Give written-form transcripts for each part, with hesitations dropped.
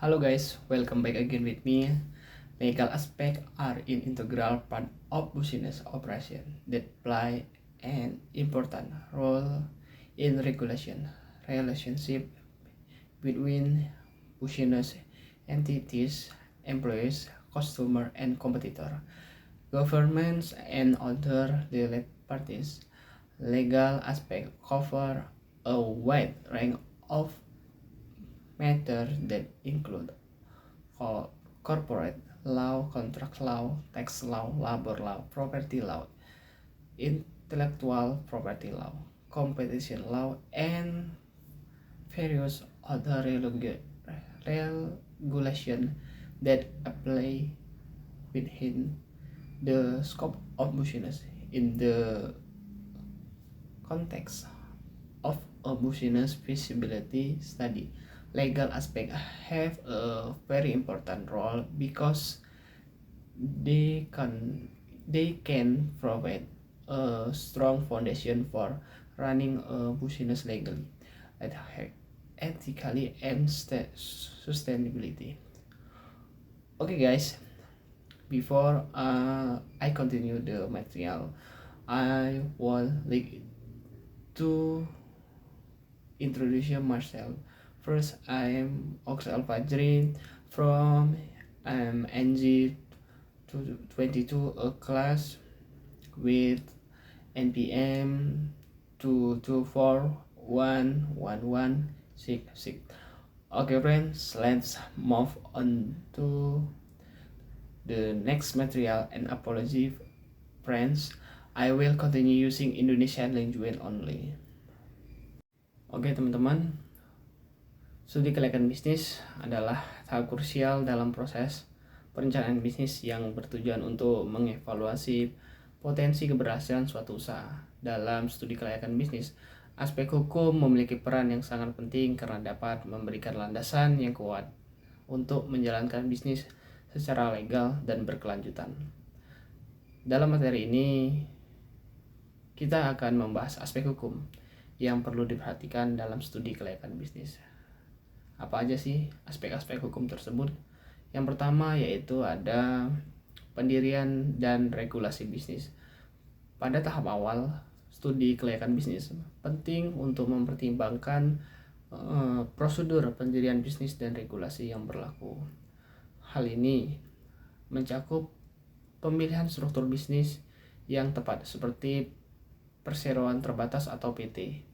Hello guys, welcome back again with me. Legal aspects are an integral part of business operation that play an important role in regulation, relationship between business entities, employees, customer, and competitor, governments, and other related parties. Legal aspects cover a wide range of matters that include corporate law, contract law, tax law, labor law, property law, intellectual property law, competition law, and various other regulation that apply within the scope of business in the context of a business feasibility study. Legal aspects have a very important role because they can they can provide a strong foundation for running a business legally, ethically, and sustainability. Okay, guys. Before I continue the material, I would like to introduce myself. First, I am Oxal Fajri from NG 22, a class with NPM 2241166. Okay, friends, let's move on to the next material. And apology, friends, I will continue using Indonesian language only. Oke teman-teman, studi kelayakan bisnis adalah tahap krusial dalam proses perencanaan bisnis yang bertujuan untuk mengevaluasi potensi keberhasilan suatu usaha. Dalam studi kelayakan bisnis, aspek hukum memiliki peran yang sangat penting karena dapat memberikan landasan yang kuat untuk menjalankan bisnis secara legal dan berkelanjutan. Dalam materi ini, kita akan membahas aspek hukum yang perlu diperhatikan dalam studi kelayakan bisnis. Apa aja sih aspek-aspek hukum tersebut? Yang pertama yaitu ada pendirian dan regulasi bisnis. Pada tahap awal studi kelayakan bisnis, penting untuk mempertimbangkan prosedur pendirian bisnis dan regulasi yang berlaku. Hal ini mencakup pemilihan struktur bisnis yang tepat seperti perseroan terbatas atau PT,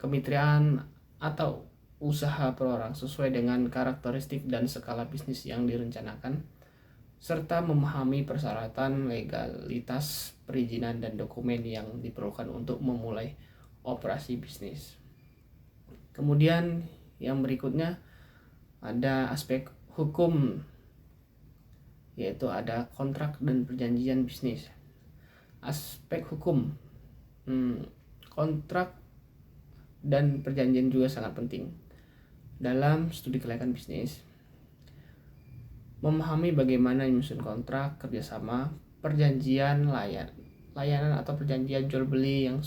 kemitraan atau usaha perorangan sesuai dengan karakteristik dan skala bisnis yang direncanakan, serta memahami persyaratan legalitas perizinan dan dokumen yang diperlukan untuk memulai operasi bisnis. Kemudian yang berikutnya ada aspek hukum, yaitu ada kontrak dan perjanjian bisnis. Aspek hukum, kontrak dan perjanjian juga sangat penting dalam studi kelayakan bisnis. Memahami bagaimana menyusun kontrak kerjasama, perjanjian layanan atau perjanjian jual beli yang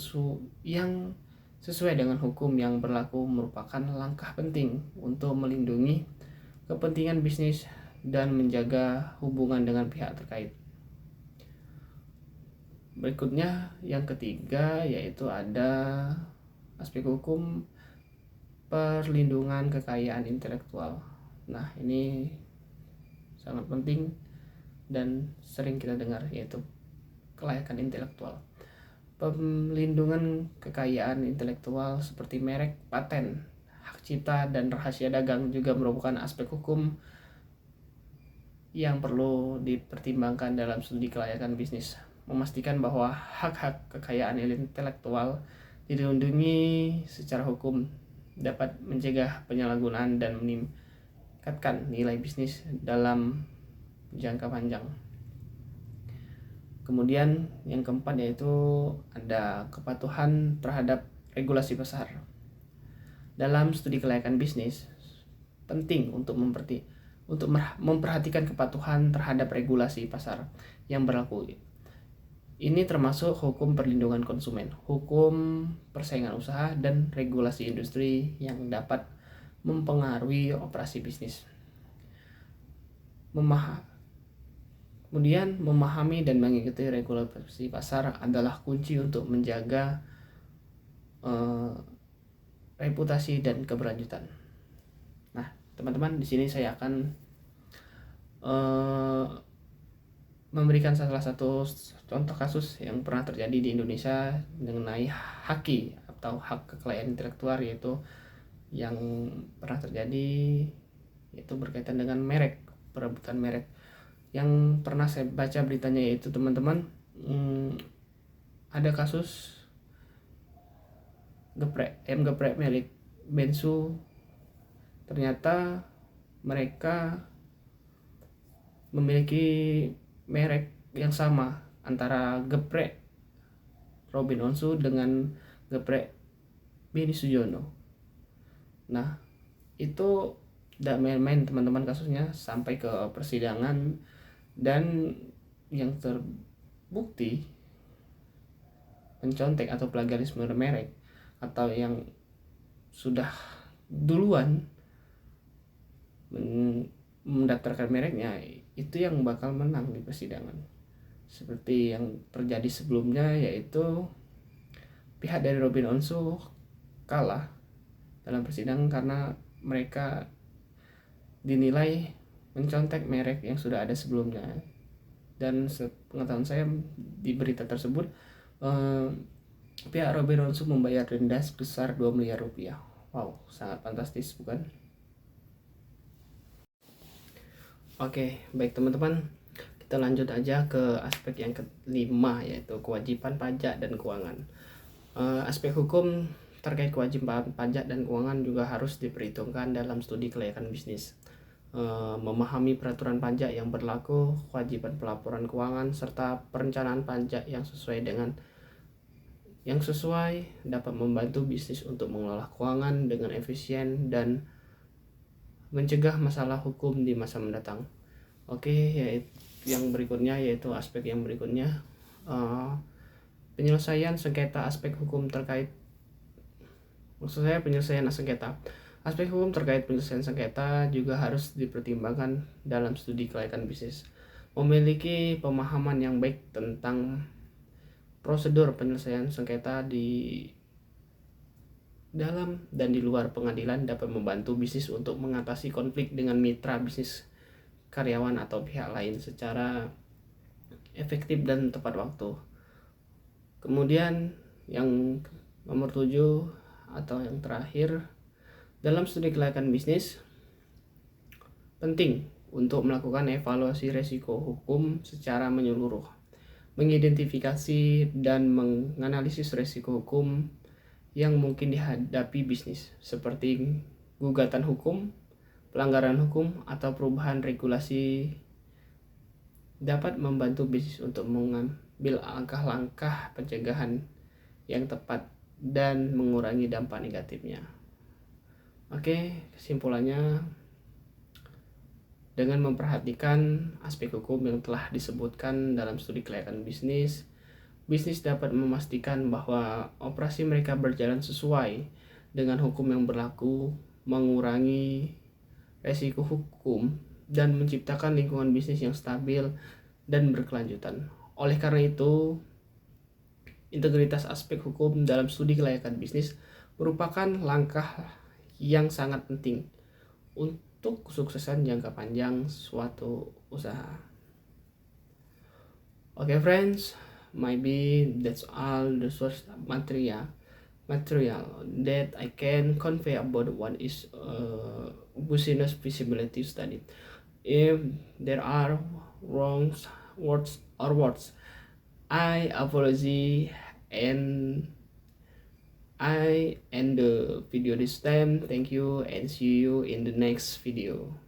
sesuai dengan hukum yang berlaku merupakan langkah penting untuk melindungi kepentingan bisnis dan menjaga hubungan dengan pihak terkait. Berikutnya yang ketiga yaitu ada aspek hukum perlindungan kekayaan intelektual. Nah, ini sangat penting dan sering kita dengar, yaitu kelayakan intelektual. Perlindungan kekayaan intelektual seperti merek, paten, hak cipta, dan rahasia dagang juga merupakan aspek hukum yang perlu dipertimbangkan dalam studi kelayakan bisnis. Memastikan bahwa hak-hak kekayaan intelektual dilindungi secara hukum dapat mencegah penyalahgunaan dan meningkatkan nilai bisnis dalam jangka panjang. Kemudian yang keempat yaitu ada kepatuhan terhadap regulasi pasar. Dalam studi kelayakan bisnis, penting untuk memperhatikan kepatuhan terhadap regulasi pasar yang berlaku. Ini termasuk hukum perlindungan konsumen, hukum persaingan usaha, dan regulasi industri yang dapat mempengaruhi operasi bisnis. Kemudian memahami dan mengikuti regulasi pasar adalah kunci untuk menjaga reputasi dan keberlanjutan. Nah, teman-teman, di sini saya akan memberikan salah satu contoh kasus yang pernah terjadi di Indonesia mengenai haki atau hak kekayaan intelektual, yaitu yang pernah terjadi yaitu berkaitan dengan merek, perebutan merek. Yang pernah saya baca beritanya yaitu teman-teman, ada kasus geprek milik Bensu. Ternyata mereka memiliki merek yang sama antara geprek Robin Onsu dengan geprek Beni Sujono. Nah, itu tidak main-main teman-teman kasusnya, sampai ke persidangan, dan yang terbukti mencontek atau plagiarisme merek atau yang sudah duluan mendaftarkan mereknya itu yang bakal menang di persidangan, seperti yang terjadi sebelumnya, yaitu pihak dari Robin Onsu kalah dalam persidangan karena mereka dinilai mencontek merek yang sudah ada sebelumnya. Dan sepengetahuan saya di berita tersebut, pihak Robin Onsu membayar denda sebesar 2 miliar rupiah. Wow, sangat fantastis, bukan? Oke, baik teman-teman, kita lanjut aja ke aspek yang kelima, yaitu kewajiban pajak dan keuangan. Aspek hukum terkait kewajiban pajak dan keuangan juga harus diperhitungkan dalam studi kelayakan bisnis. Memahami peraturan pajak yang berlaku, kewajiban pelaporan keuangan, serta perencanaan pajak yang sesuai dapat membantu bisnis untuk mengelola keuangan dengan efisien dan mencegah masalah hukum di masa mendatang. Oke, yang berikutnya yaitu aspek yang berikutnya, penyelesaian sengketa aspek hukum terkait. Penyelesaian sengketa. Aspek hukum terkait penyelesaian sengketa juga harus dipertimbangkan dalam studi kelayakan bisnis. Memiliki pemahaman yang baik tentang prosedur penyelesaian sengketa di dalam dan di luar pengadilan dapat membantu bisnis untuk mengatasi konflik dengan mitra bisnis, karyawan, atau pihak lain secara efektif dan tepat waktu. Kemudian yang nomor 7 atau yang terakhir, dalam studi kelayakan bisnis penting untuk melakukan evaluasi resiko hukum secara menyeluruh, mengidentifikasi dan menganalisis resiko hukum yang mungkin dihadapi bisnis, seperti gugatan hukum, pelanggaran hukum, atau perubahan regulasi, dapat membantu bisnis untuk mengambil langkah-langkah pencegahan yang tepat dan mengurangi dampak negatifnya. Oke, kesimpulannya, dengan memperhatikan aspek hukum yang telah disebutkan dalam studi kelayakan bisnis dapat memastikan bahwa operasi mereka berjalan sesuai dengan hukum yang berlaku, mengurangi resiko hukum, dan menciptakan lingkungan bisnis yang stabil dan berkelanjutan. Oleh karena itu, integritas aspek hukum dalam studi kelayakan bisnis merupakan langkah yang sangat penting untuk kesuksesan jangka panjang suatu usaha. Okay, friends, maybe that's all the source material that I can convey about what is business feasibility study. If there are wrong words, I apologize, and I end the video this time. Thank you and see you in the next video.